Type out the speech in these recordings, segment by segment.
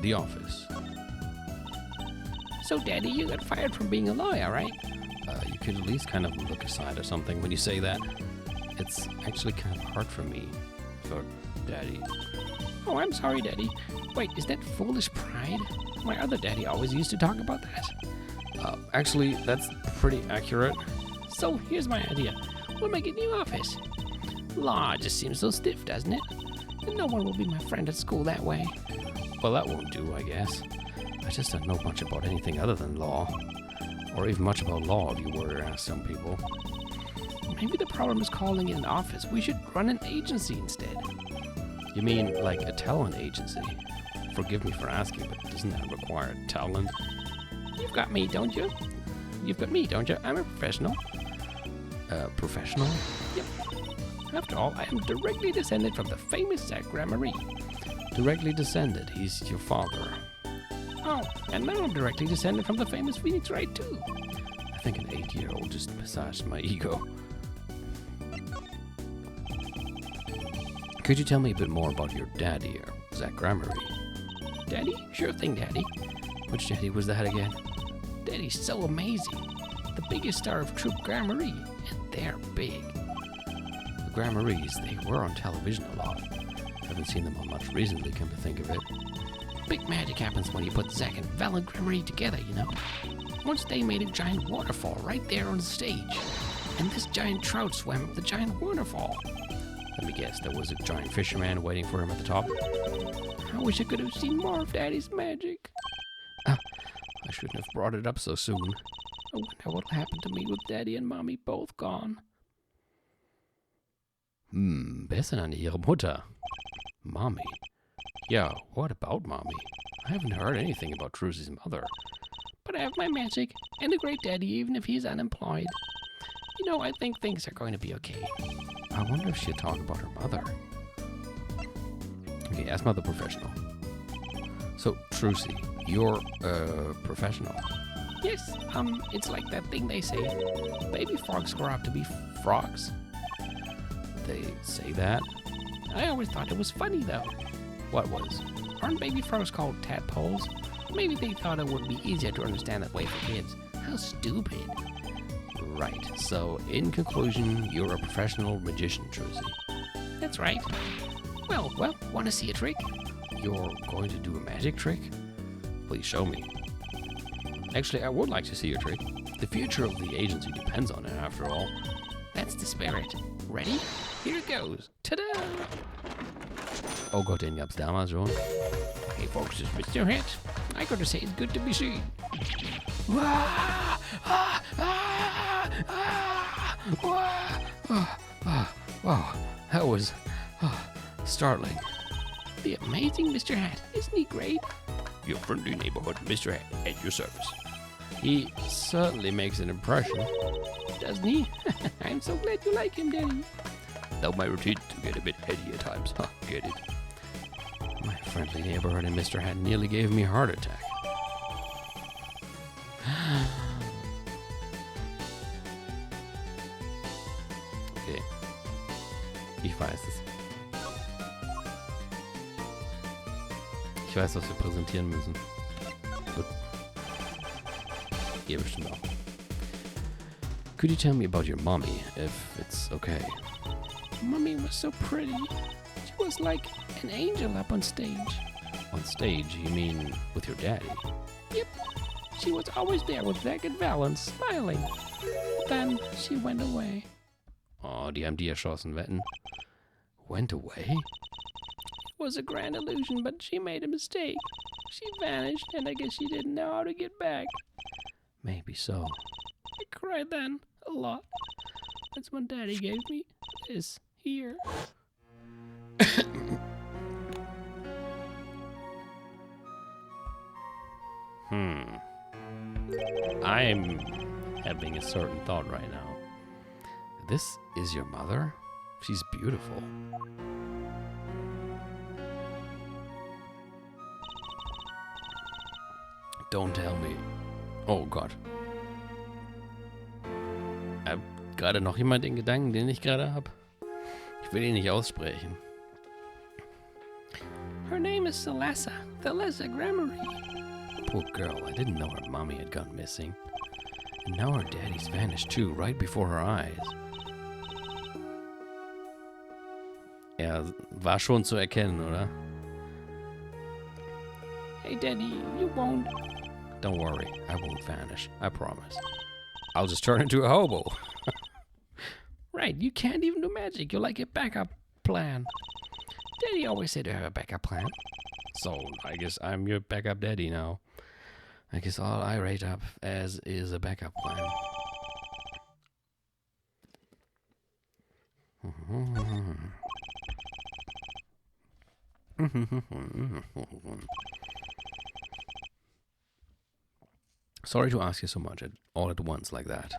the office. So, Daddy, you got fired from being a lawyer, right? You could at least kind of look aside or something when you say that. It's actually kind of hard for me. For Daddy. Oh, I'm sorry, Daddy. Wait, is that foolish pride? My other daddy always used to talk about that. Actually, that's pretty accurate. So, here's my idea. We'll make a new office. Law just seems so stiff, doesn't it? And no one will be my friend at school that way. Well, that won't do, I guess. I just don't know much about anything other than law. Or even much about law, if you were to ask some people. Maybe the problem is calling it an office. We should run an agency instead. You mean like a talent agency? Forgive me for asking, but doesn't that require talent? You've got me, don't you? You've got me, don't you? I'm a professional. Professional? Yep. After all, I am directly descended from the famous Zak. Directly descended. He's your father. Oh, and now I'm directly descended from the famous Phoenix Wright, too. I think an 8-year-old just massaged my ego. Could you tell me a bit more about your daddy, Zak? Daddy? Sure thing, Daddy. Which daddy was that again? Daddy's so amazing. The biggest star of Troop Gramarye, and they're big. The Gramarys, they were on television a lot. Haven't seen them on much recently, come to think of it. Big magic happens when you put Zak and Val and Gramarye together, you know. Once they made a giant waterfall right there on the stage, and this giant trout swam up the giant waterfall. Let me guess, there was a giant fisherman waiting for him at the top? I wish I could have seen more of Daddy's magic. I shouldn't have brought it up so soon. I wonder what'll happen to me with Daddy and Mommy both gone. Wer ist denn an ihre Mutter? Mommy? Yeah, what about Mommy? I haven't heard anything about Trucy's mother. But I have my magic, and a great Daddy even if he's unemployed. You know, I think things are going to be okay. I wonder if she'd talk about her mother. Okay, erstmal the professional. So, Trucy, you're a professional. Yes, it's like that thing they say. Baby frogs grow up to be frogs. They say that? I always thought it was funny, though. What was? Aren't baby frogs called tadpoles? Maybe they thought it would be easier to understand that way for kids. How stupid. Right, so in conclusion, you're a professional magician, Trucy. That's right. Well, want to see a trick? You're going to do a magic trick? Please show me. Actually, I would like to see your trick. The future of the agency depends on it, after all. That's the spirit. Ready? Here it goes. Ta-da! Oh Gott, den gab's damals schon. Hey folks, it's Mr. Hat. I gotta say it's good to be seen. Wow, that was startling. The amazing Mr. Hat, isn't he great? Your friendly neighborhood Mr. Hat at your service. He certainly makes an impression. Doesn't he? I'm so glad you like him, Daddy. Though my routine to get a bit heady at times. Get it? My friendly neighborhood and Mr. Hat nearly gave me a heart attack. Okay. Ich weiß es. Ich weiß, was wir präsentieren müssen. Gut. Ihr bestimmt auch. Could you tell me about your mommy, if it's okay? Mommy was so pretty. She was like an angel up on stage. On stage, you mean with your daddy? Yep. She was always there with Zak and Val and smiling. Then she went away. Oh, die haben die erschossen, wetten? Went away? It was a grand illusion, but she made a mistake. She vanished, and I guess she didn't know how to get back. Maybe so. I cried then, a lot. That's when Daddy gave me this here. I'm having a certain thought right now. This is your mother? She's beautiful. Don't tell me. Oh Gott. Gerade noch jemand den Gedanken, den ich gerade habe? Ich will ihn nicht aussprechen. Her name is Thalassa. Thalassa Grammary. Poor girl, I didn't know her mommy had gone missing. And now her daddy's vanished too, right before her eyes. Ja, war schon zu erkennen, oder? Hey, Daddy, you won't. Don't worry, I won't vanish, I promise. I'll just turn into a hobo. Right, you can't even do magic. You're like a backup plan. Daddy always said to have a backup plan. So, I guess I'm your backup daddy now. I guess all I rate up as is a backup plan. Sorry to ask you so much all at once like that.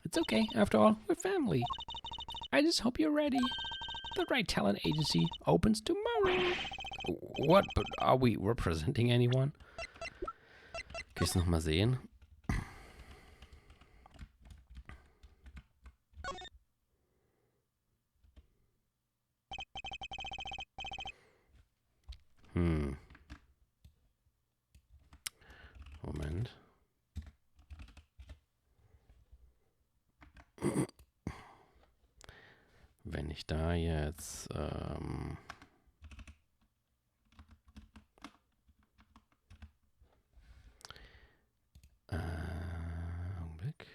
It's okay. After all, we're family. I just hope you're ready. The Right Talent Agency opens tomorrow. What? But are we representing anyone? Kannst du noch mal sehen? Moment. Wenn ich da jetzt Augenblick.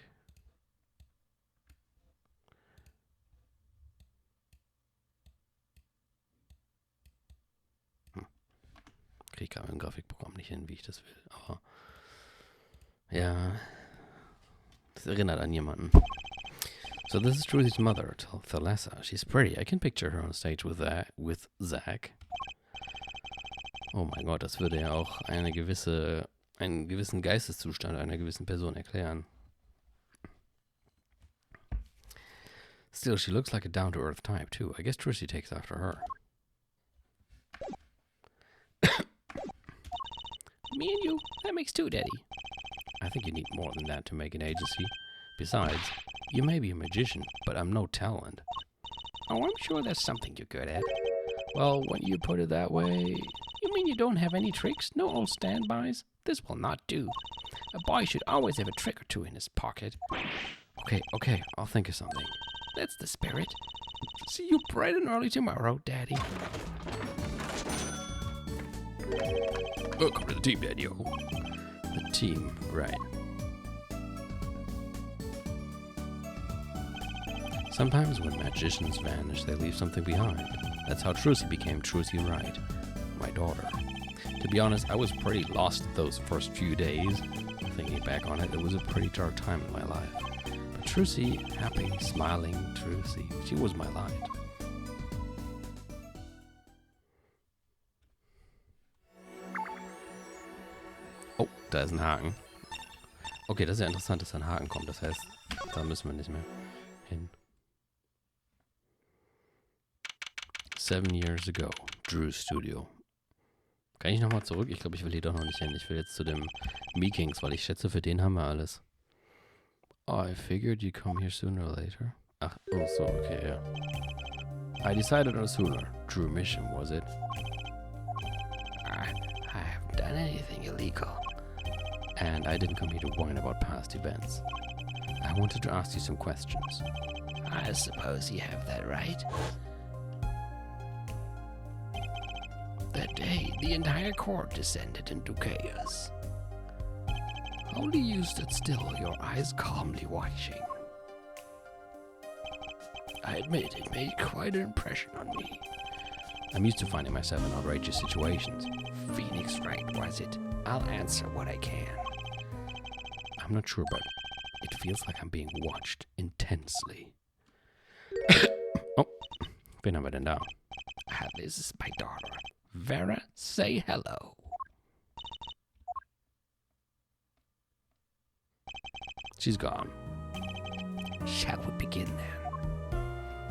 Kriege ich gerade im Grafikprogramm nicht hin, wie ich das will. Aber ja, das erinnert an jemanden. So this is Trudy's mother, Thalassa. She's pretty. I can picture her on stage with Zak. Oh mein Gott, das würde ja auch einen gewissen Geisteszustand einer gewissen Person erklären. Still, she looks like a down-to-earth type too. I guess Trucy takes after her. Me and you, that makes two, Daddy. I think you need more than that to make an agency. Besides, you may be a magician, but I'm no talent. Oh, I'm sure there's something you're good at. Well, when you put it that way... You mean you don't have any tricks? No old standbys? This will not do. A boy should always have a trick or two in his pocket. Okay, I'll think of something. That's the spirit. See you bright and early tomorrow, Daddy. Welcome to the team, Daddy-o. The team, right. Sometimes when magicians vanish, they leave something behind. That's how Trucy became Trucy Wright, my daughter. To be honest, I was pretty lost those first few days. Thinking back on it, it was a pretty dark time in my life. But Trucy, happy, smiling Trucy, she was my light. Oh, da ist ein Haken. Okay, das ist ja interessant, dass da ein Haken kommt. Das heißt, da müssen wir nicht mehr hin. 7 years ago, Drew's Studio. Kann ich nochmal zurück? Ich glaube, ich will hier doch noch nicht hin. Ich will jetzt zu dem Meekings, weil ich schätze, für den haben wir alles. Oh, I figured you'd come here sooner or later. Ach, oh so, okay, ja. I decided on sooner. Drew mission, was it? I haven't done anything illegal. And I didn't come here to whine about past events. I wanted to ask you some questions. I suppose you have that right. That day, the entire court descended into chaos. Only you stood still, your eyes calmly watching. I admit it made quite an impression on me. I'm used to finding myself in outrageous situations. Phoenix Wright, was it? I'll answer what I can. I'm not sure, but it feels like I'm being watched intensely. Oh, wen haben wir denn da? This is my daughter. Vera, say hello. She's gone. Shall we begin then?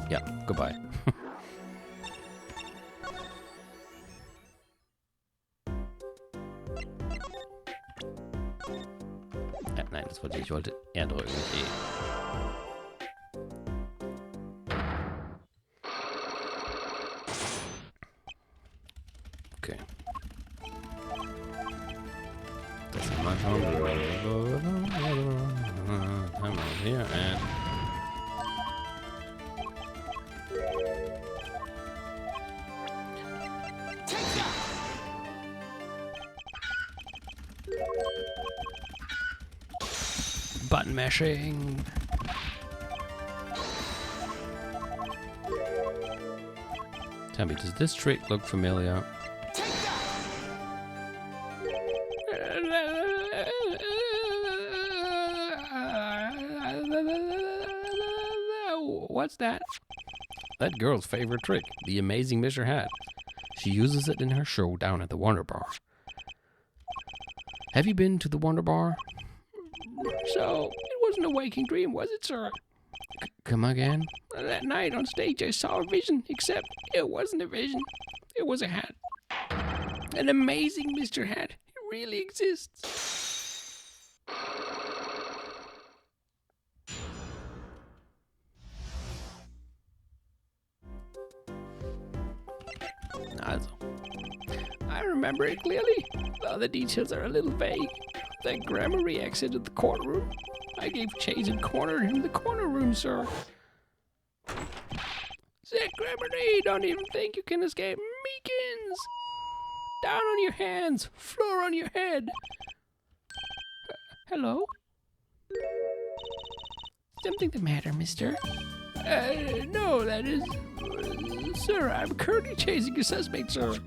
Yeah, goodbye. Nein, das wollte ich. Ich wollte R drücken, nicht E. Okay. I'm over here and button mashing. Tell me, does this trick look familiar? What's that? That girl's favorite trick, the amazing Mr. Hat. She uses it in her show down at the Wonder Bar. Have you been to the Wonder Bar? So, it wasn't a waking dream, was it, sir? Come again? That night on stage I saw a vision, except it wasn't a vision. It was a hat. An amazing Mr. Hat. It really exists. Also, I remember it clearly. The other details are a little vague. That Gramarye exited the courtroom. I gave chase and cornered him in the corner room, sir. Zach Gramarye, don't even think you can escape Meekins. Down on your hands, floor on your head. Hello? Something the matter, mister? No, that is... sir, I'm currently chasing a suspect, sir.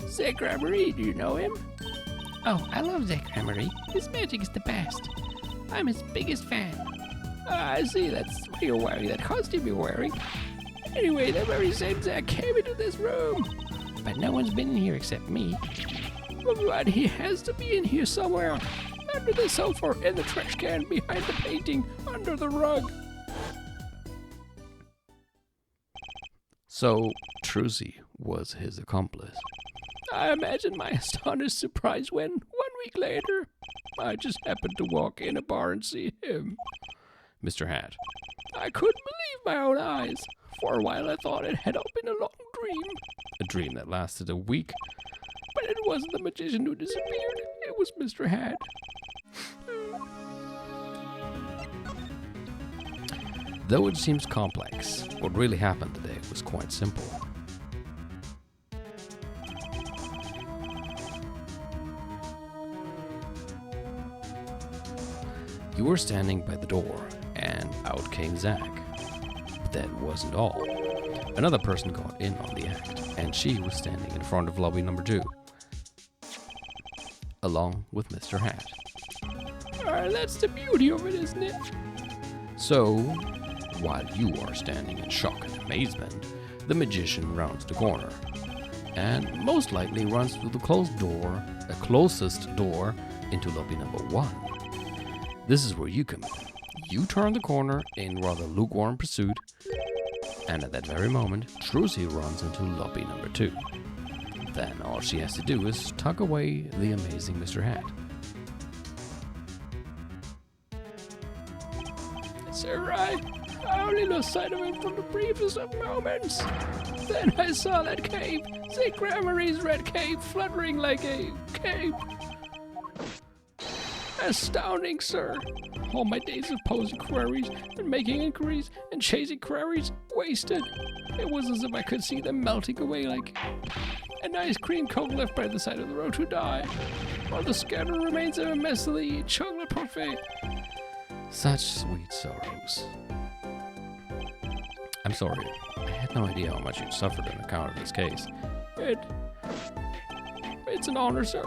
Zach Gramarye, do you know him? Oh, I love Zach Gramarye. His magic is the best. I'm his biggest fan. I see, that's what you're wearing, that costume you're wearing. Anyway, the very same Zach came into this room. But no one's been in here except me. But he has to be in here somewhere. Under the sofa, in the trash can, behind the painting, under the rug. so Trucy was his accomplice. I imagine my astonished surprise when, 1 week later, I just happened to walk in a bar and see him. Mr. Hat. I couldn't believe my own eyes. For a while I thought it had all been a long dream. A dream that lasted a week. But it wasn't the magician who disappeared. It was Mr. Hat. Though it seems complex, what really happened today was quite simple. You were standing by the door, and out came Zach. But that wasn't all. Another person got in on the act, and she was standing in front of lobby number 2, along with Mr. Hat. That's the beauty of it, isn't it? So, while you are standing in shock and amazement, the magician rounds the corner, and most likely runs through the closest door into lobby number 1. This is where you come in. You turn the corner in rather lukewarm pursuit, and at that very moment, Trucy runs into lobby number 2. Then all she has to do is tuck away the amazing Mr. Hat. Sir, I only lost sight of him for the briefest of moments. Then I saw that cape, St. Gramarye's red cape, fluttering like a cape. Astounding, sir. All my days of posing queries and making inquiries and chasing queries wasted. It was as if I could see them melting away like an ice cream cone left by the side of the road to die, or the scattered remains of a messily chocolate parfait. Such sweet sorrows. I'm sorry. I had no idea how much you'd suffered on account of this case. It's an honor, sir.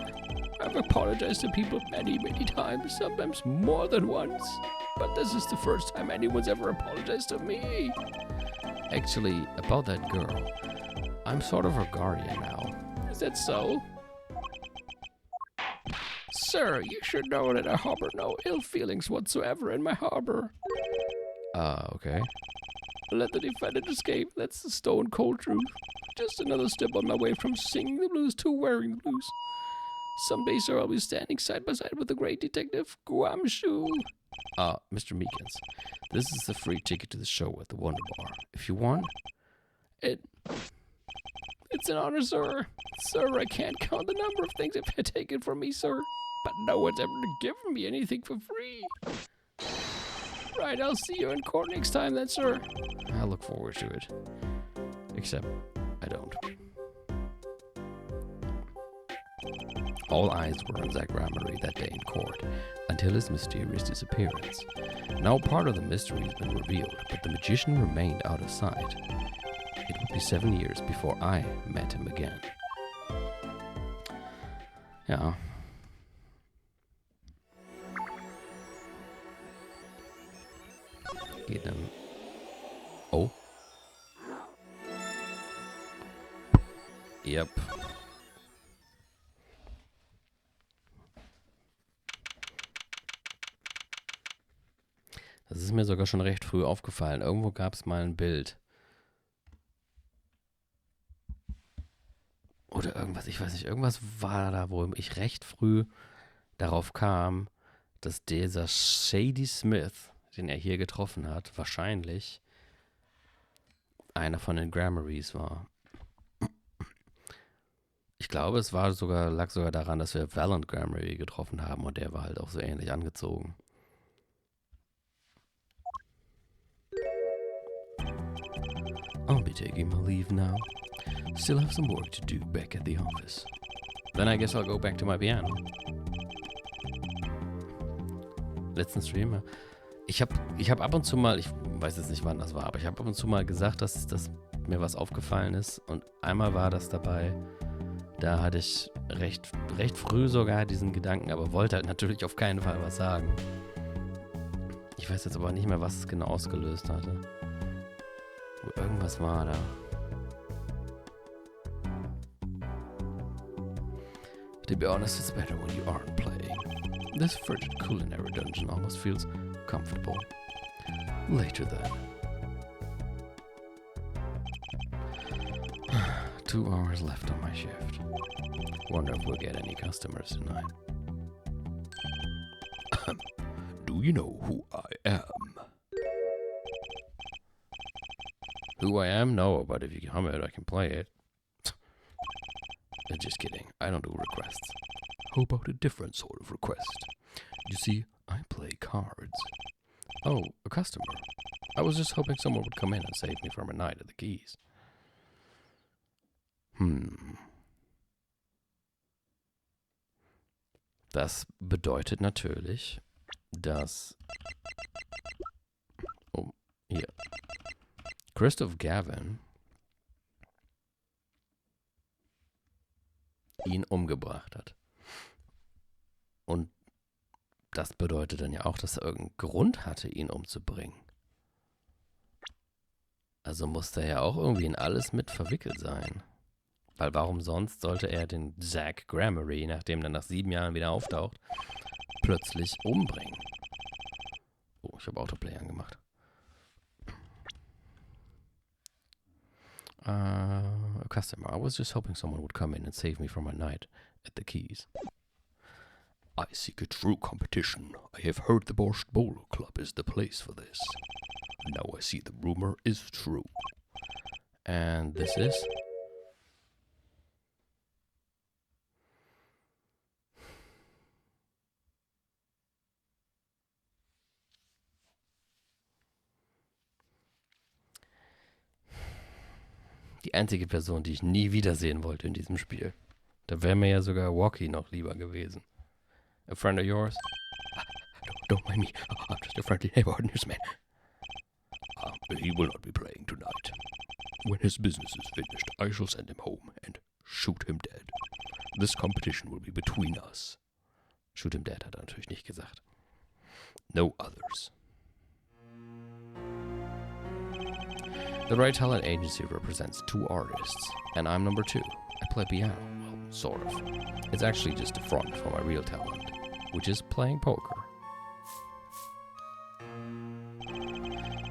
I've apologized to people many, many times, sometimes more than once. But this is the first time anyone's ever apologized to me. Actually, about that girl, I'm sort of her guardian now. Is that so? Sir, you should know that I harbor no ill feelings whatsoever in my harbor. Okay. Let the defendant escape. That's the stone cold truth. Just another step on my way from singing the blues to wearing the blues. Someday, sir, I'll be standing side by side with the great detective Guamshu. Mr. Meekins, this is a free ticket to the show at the Wonder Bar. If you want, It's an honor, sir. Sir, I can't count the number of things you've taken from me, sir. but no one's ever given me anything for free. Right, I'll see you in court next time then, sir. I look forward to it. Except, I don't. All eyes were on Zak Gramarye that day in court, until his mysterious disappearance. Now part of the mystery has been revealed, but the magician remained out of sight. It would be 7 years before I met him again. Ja. Geht dann... Oh. Yep. Das ist mir sogar schon recht früh aufgefallen. Irgendwo gab es mal ein Bild. Oder irgendwas, ich weiß nicht, irgendwas war da, wo ich recht früh darauf kam, dass dieser Shady Smith, den er hier getroffen hat, wahrscheinlich einer von den Gramaryes war. Ich glaube, es lag sogar daran, dass wir Valent Gramarye getroffen haben und der war halt auch so ähnlich angezogen. I'll be taking my leave now. Still have some work to do back at the office. Then I guess I'll go back to my piano. Letzten Stream, ja. Ich hab ab und zu mal, ich weiß jetzt nicht, wann das war, aber ich habe ab und zu mal gesagt, dass mir was aufgefallen ist. Und einmal war das dabei, da hatte ich recht früh sogar diesen Gedanken, aber wollte halt natürlich auf keinen Fall was sagen. Ich weiß jetzt aber nicht mehr, was es genau ausgelöst hatte. Irgendwas war da. To be honest, it's better when you aren't playing. This frigid culinary dungeon almost feels comfortable. Later then. 2 hours left on my shift. Wonder if we'll get any customers tonight. Do you know who I am? Who I am? No, but if you hum it, I can play it. Just kidding. I don't do requests. How about a different sort of request? You see, I play cards. Oh, a customer. I was just hoping someone would come in and save me from a night at the keys. Das bedeutet natürlich, dass... Oh, hier. Christoph Gavin ihn umgebracht hat. Und das bedeutet dann ja auch, dass er irgendeinen Grund hatte, ihn umzubringen. Also musste er ja auch irgendwie in alles mit verwickelt sein. Weil warum sonst sollte er den Zak Gramarye, nachdem er nach 7 Jahren wieder auftaucht, plötzlich umbringen? Oh, ich habe Autoplay angemacht. A customer. I was just hoping someone would come in and save me from a night at the keys. I seek a true competition. I have heard the Borscht Bowler Club is the place for this. Now I see the rumor is true. And this is? Die einzige Person, die ich nie wiedersehen wollte in diesem Spiel. Da wäre mir ja sogar Walkie noch lieber gewesen. A friend of yours? Don't mind me. I'm just a friendly neighborhood newsman. He will not be playing tonight. When his business is finished, I shall send him home and shoot him dead. This competition will be between us. Shoot him dead hat er natürlich nicht gesagt. No others. The Right Talent Agency represents 2 artists, and I'm number 2. I play piano, well, sort of. It's actually just a front for my real talent, which is playing poker.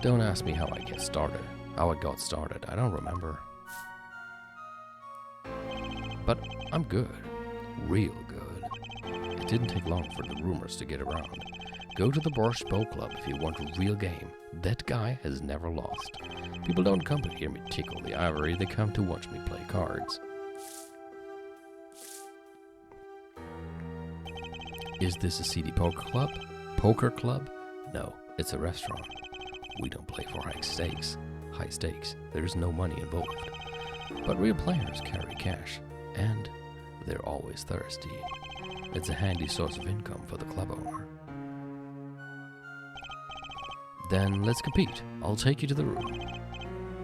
Don't ask me how I got started. I don't remember. But I'm good. Real good. It didn't take long for the rumors to get around. Go to the Borscht Bowl Club if you want a real game. That guy has never lost. People don't come to hear me tickle the ivory, they come to watch me play cards. Is this a seedy poker club? Poker club? No, it's a restaurant. We don't play for high stakes. High stakes. There's no money involved. But real players carry cash, and they're always thirsty. It's a handy source of income for the club owner. Then let's compete. I'll take you to the room.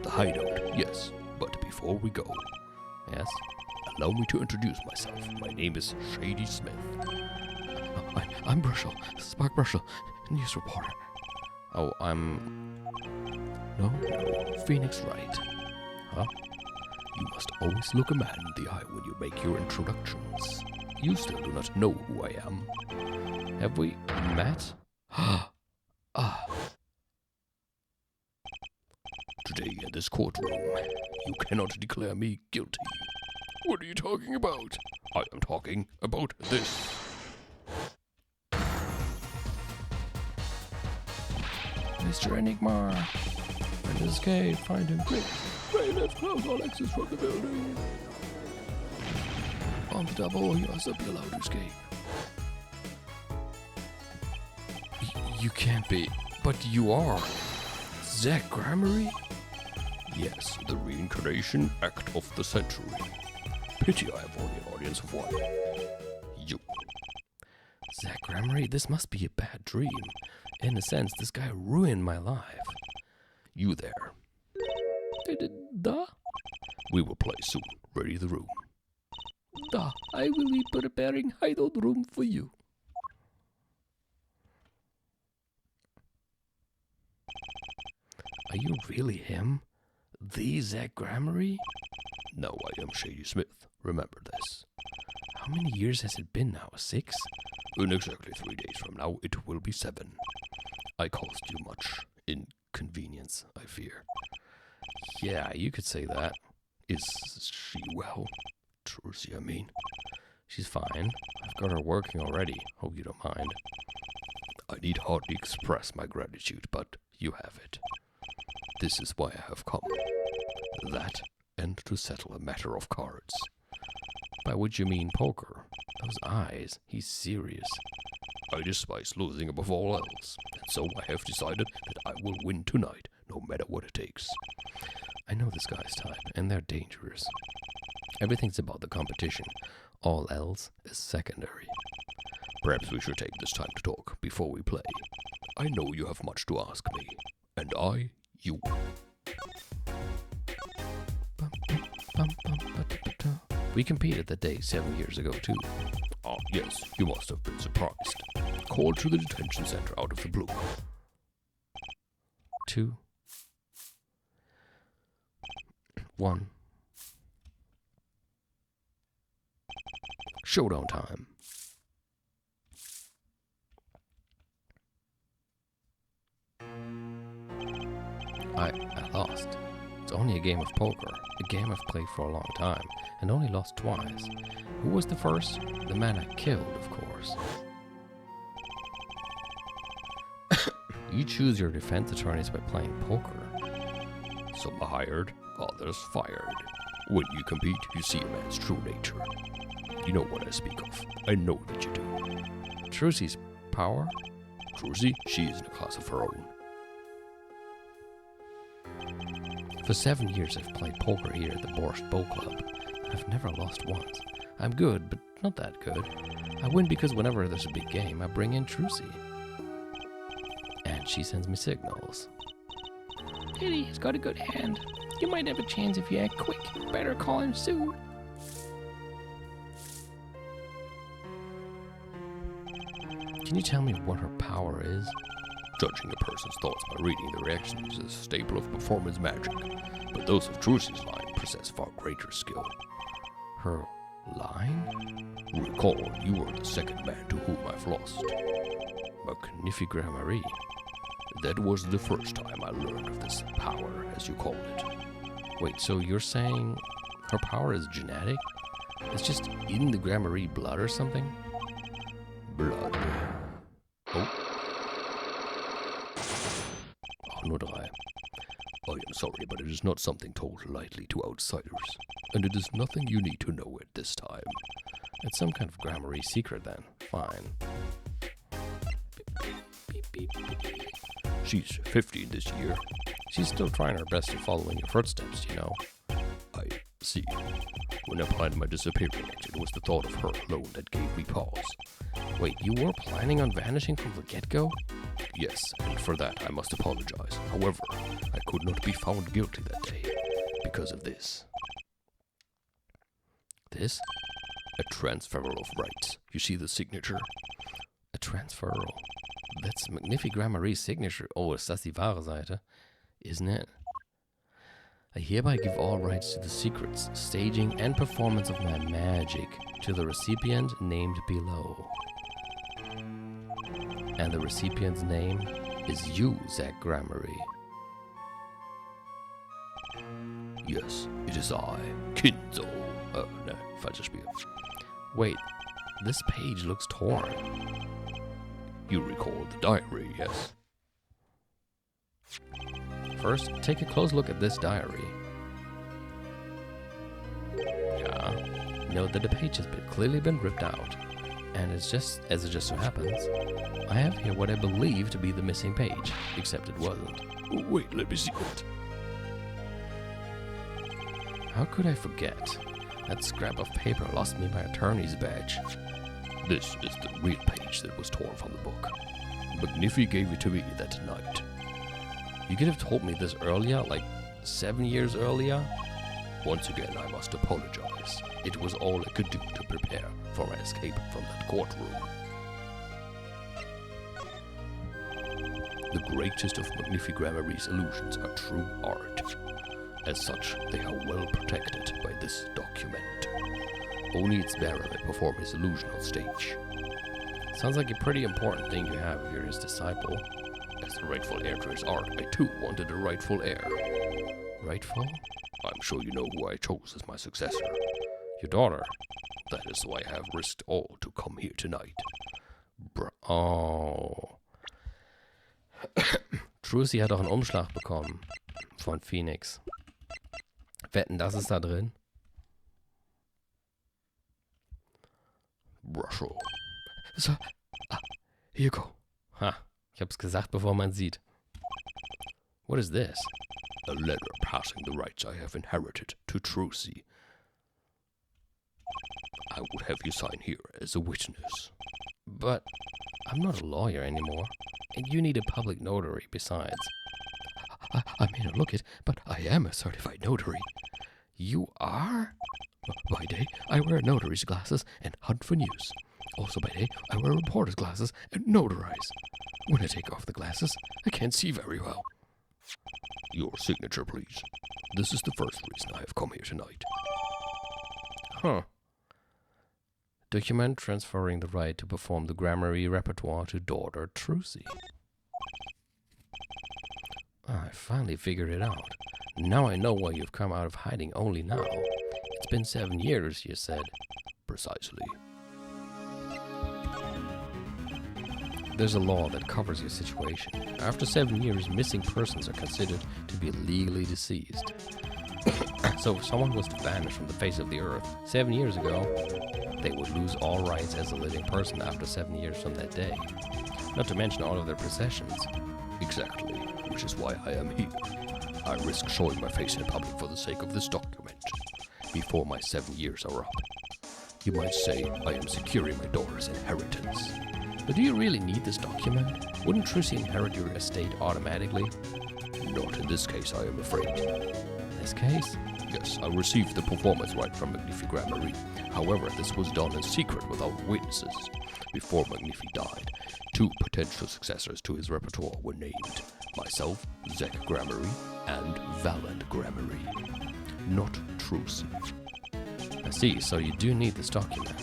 The hideout, yes. But before we go, yes, allow me to introduce myself. My name is Shady Smith. I'm Brushel, Spark Brushel, news reporter. Oh, No, Phoenix Wright. Huh? You must always look a man in the eye when you make your introductions. You still do not know who I am. Have we met? Ah. Today in this courtroom, you cannot declare me guilty. What are you talking about? I am talking about this. Mr. Enigma. And escape. Find him quick. Ray, let's close all exits from the building. On the double, you must be allowed to escape. You can't be. But you are. Zak Gramarye? Yes, the reincarnation act of the century. Pity I have only an audience of one. You. Zak Gramarye, this must be a bad dream. In a sense, this guy ruined my life. You there. Da? We will play soon. Ready the room. Da, I will be preparing hideout room for you. Are you really him? The Zak Gramarye? No, I am Shady Smith. Remember this. How many years has it been now? 6? In exactly 3 days from now, it will be 7. I caused you much inconvenience, I fear. Yeah, you could say that. Is she well? Trucy, I mean. She's fine. I've got her working already. Hope you don't mind. I need hardly express my gratitude, but you have it. This is why I have come. That, and to settle a matter of cards. By which you mean poker. Those eyes. He's serious. I despise losing above all else, and so I have decided that I will win tonight, no matter what it takes. I know this guy's type, and they're dangerous. Everything's about the competition. All else is secondary. Perhaps we should take this time to talk before we play. I know you have much to ask me, and I, you. We competed that day 7 years ago, too. Ah, yes, you must have been surprised. Called to the detention center out of the blue. 2, 1. Showdown time. I lost. It's only a game of poker, a game I've played for a long time, and only lost twice. Who was the first? The man I killed, of course. You choose your defense attorneys by playing poker. Some are hired, others fired. When you compete, you see a man's true nature. You know what I speak of. I know that you do. Trucy's power? Trucy, she is in a class of her own. For 7 years I've played poker here at the Borscht Bow Club. I've never lost once. I'm good, but not that good. I win because whenever there's a big game, I bring in Trucy. And she sends me signals. Pity, he's got a good hand. You might have a chance if you act quick. Better call him soon. Can you tell me what her power is? Judging a person's thoughts by reading their reactions is a staple of performance magic, but those of Trucy's line possess far greater skill. Her line? Recall, you were the second man to whom I've lost. Wie Gramarye. That was the first time I learned of this power, as you called it. Wait, so you're saying her power is genetic? It's just in the Gramarye blood or something? Blood. Oh. Nur 3. I am sorry, but it is not something told lightly to outsiders, and it is nothing you need to know at this time. It's some kind of Gramarye secret then. fine. She's 15 this year. She's still trying her best to follow in your footsteps, you know. I see. When I planned my disappearing, it was the thought of her alone that gave me pause. Wait, you were planning on vanishing from the get-go? Yes, and for that I must apologize. However, I could not be found guilty that day because of this. This? A transferal of rights. You see the signature? A transferal. That's Magnificrammary's signature. Oh, ist das die wahre Seite? Isn't it? I hereby give all rights to the secrets, staging, and performance of my magic to the recipient named below. And the recipient's name is Wie Zak. Yes, it is I, Kinzo. Oh, no, falsches Spiel. Wait, this page looks torn. You recall the diary, yes? First, take a close look at this diary. Yeah, note that the page has clearly been ripped out. And it's just, as it just so happens, I have here what I believe to be the missing page, except it wasn't. Wait, let me see it. How could I forget? That scrap of paper lost me my attorney's badge. This is the real page that was torn from the book. Magnifi gave it to me that night. You could have told me this earlier, like 7 years earlier. Once again, I must apologize. It was all I could do to prepare for my escape from that courtroom. The greatest of Magnificrammary's illusions are true art. As such, they are well protected by this document. Only its bearer may perform his illusion on stage. Sounds like a pretty important thing to have if you're his disciple. As the rightful heir to his art, I too wanted a rightful heir. Rightful? I'm sure you know who I chose as my successor. Your daughter. That is why I have risked all to come here tonight. Oh. Trucy hat auch einen Umschlag bekommen. Von Phoenix. Wetten, das ist da drin? Russell. So, here you go. Ha, ich hab's gesagt, bevor man sieht. What is this? A letter passing the rights I have inherited to Trucy. I would have you sign here as a witness. But I'm not a lawyer anymore, and you need a public notary besides. I may not look it, but I am a certified notary. You are? By day, I wear notary's glasses and hunt for news. Also by day, I wear reporter's glasses and notarize. When I take off the glasses, I can't see very well. Your signature, please. This is the first reason I have come here tonight. Huh. Document transferring the right to perform the grammary repertoire to daughter Trucy. I finally figured it out. Now I know why you've come out of hiding only now. It's been 7 years, you said. Precisely. There's a law that covers your situation. After 7 years, missing persons are considered to be legally deceased. So if someone was to vanish from the face of the earth 7 years ago, they would lose all rights as a living person after 7 years from that day. Not to mention all of their possessions. Exactly, which is why I am here. I risk showing my face in public for the sake of this document, before my 7 years are up. You might say I am securing my daughter's inheritance. But do you really need this document? Wouldn't Trucy inherit your estate automatically? Not in this case, I am afraid. In this case? Yes, I received the performance right from Magnificrammary. However, this was done in secret without witnesses. Before Magnifi died, 2 potential successors to his repertoire were named. Myself, Zak Grammary, and Valent Grammary. Not Trucy. I see, so you do need this document.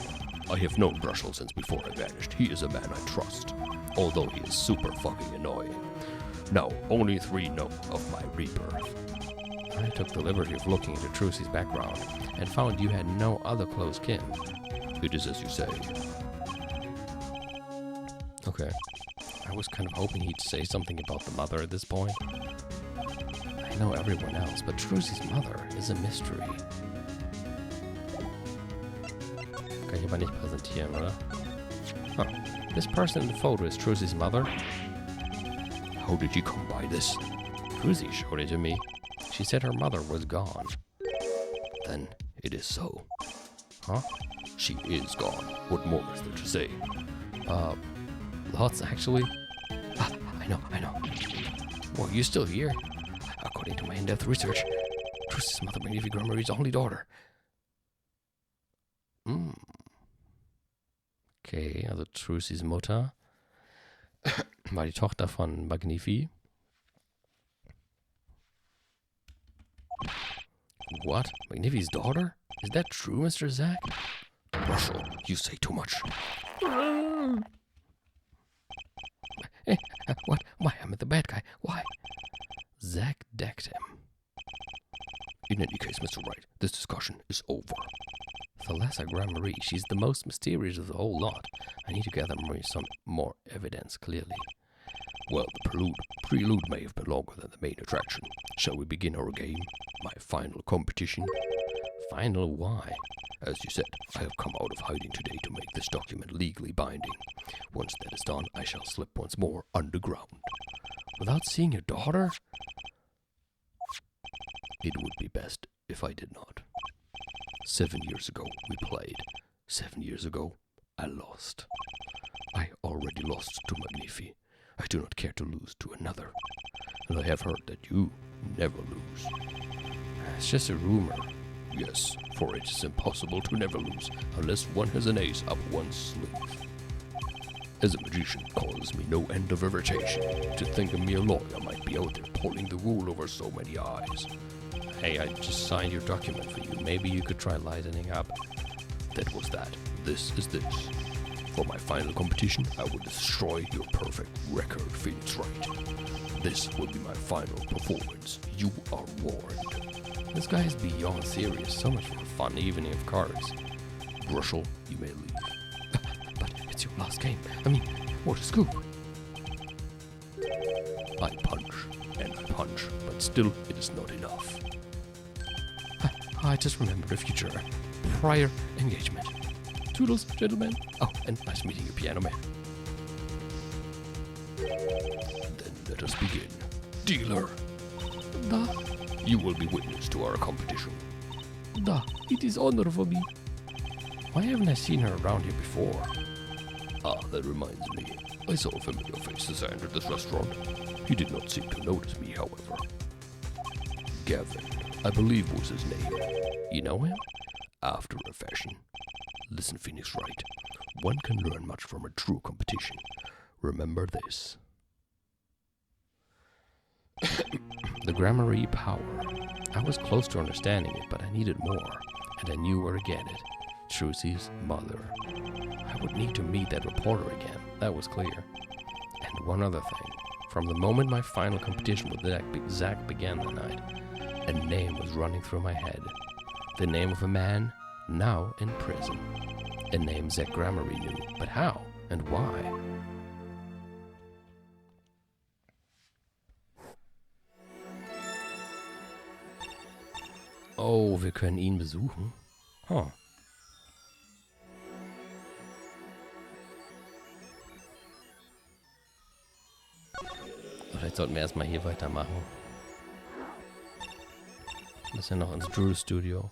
I have known Brushel since before I vanished. He is a man I trust, although he is super fucking annoying. Now, only 3 know of my rebirth. I took the liberty of looking into Trucy's background and found you had no other close kin. It is as you say. Okay. I was kind of hoping he'd say something about the mother at this point. I know everyone else, but Trucy's mother is a mystery. Kann ich aber nicht präsentieren, oder? Huh. This person in the photo is Trucy's mother. How did you come by this? Trucy showed it to me. She said her mother was gone. Then it is so. Huh? She is gone. What more is there to say? Lots, actually. Ah, I know. Well, you still here? According to my in-depth research, Trucy's mother, Wie Zak's only daughter. Okay, also Trucy's Mutter war die Tochter von Magnifi. What? Magnifi's daughter? Is that true, Mr. Zak? Russell, you say too much. What? Why? I'm the bad guy. Why? Zak decked him. In any case, Mr. Wright, this discussion is over. Thalassa Gramarye, she's the most mysterious of the whole lot. I need to gather some more evidence, clearly. Well, the prelude may have been longer than the main attraction. Shall we begin our game? My final competition? Final why? As you said, I have come out of hiding today to make this document legally binding. Once that is done, I shall slip once more underground. Without seeing your daughter? It would be best if I did not. 7 years ago, we played. 7 years ago, I lost. I already lost to Magnifi. I do not care to lose to another. And I have heard that you never lose. It's just a rumor. Yes, for it is impossible to never lose unless one has an ace up one's sleeve. As a magician, it causes me no end of irritation to think a mere lawyer might be out there pulling the wool over so many eyes. Hey, I just signed your document for you. Maybe you could try lightening up. That was that. This is this. For my final competition, I will destroy your perfect record, Phoenix Wright. This will be my final performance. You are warned. This guy is beyond serious. So much for a fun evening of cards. Russell, you may leave. But it's your last game. I mean, what a scoop. I punch, and I punch, but still it is not enough. I just remembered a future prior engagement. Toodles, gentlemen. Oh, and nice meeting you, piano man. Then let us begin. Dealer, Da, you will be witness to our competition. it is honor for me. Why haven't I seen her around here before? Ah, that reminds me. I saw a familiar face as I entered this restaurant. He did not seem to notice me, however. Gavin, I believe was his name. You know him? After a fashion. Listen, Phoenix Wright. One can learn much from a true competition. Remember this. The Gramarye power. I was close to understanding it, but I needed more. And I knew where to get it. Trucy's mother. I would need to meet that reporter again. That was clear. And one other thing. From the moment my final competition with Zak began that night, a name was running through my head. The name of a man now in prison. A name Zak Gramarye knew, but how and why? Oh, wir können ihn besuchen. Huh. Vielleicht sollten wir erstmal hier weitermachen. Ein bisschen noch ins Drew Studio.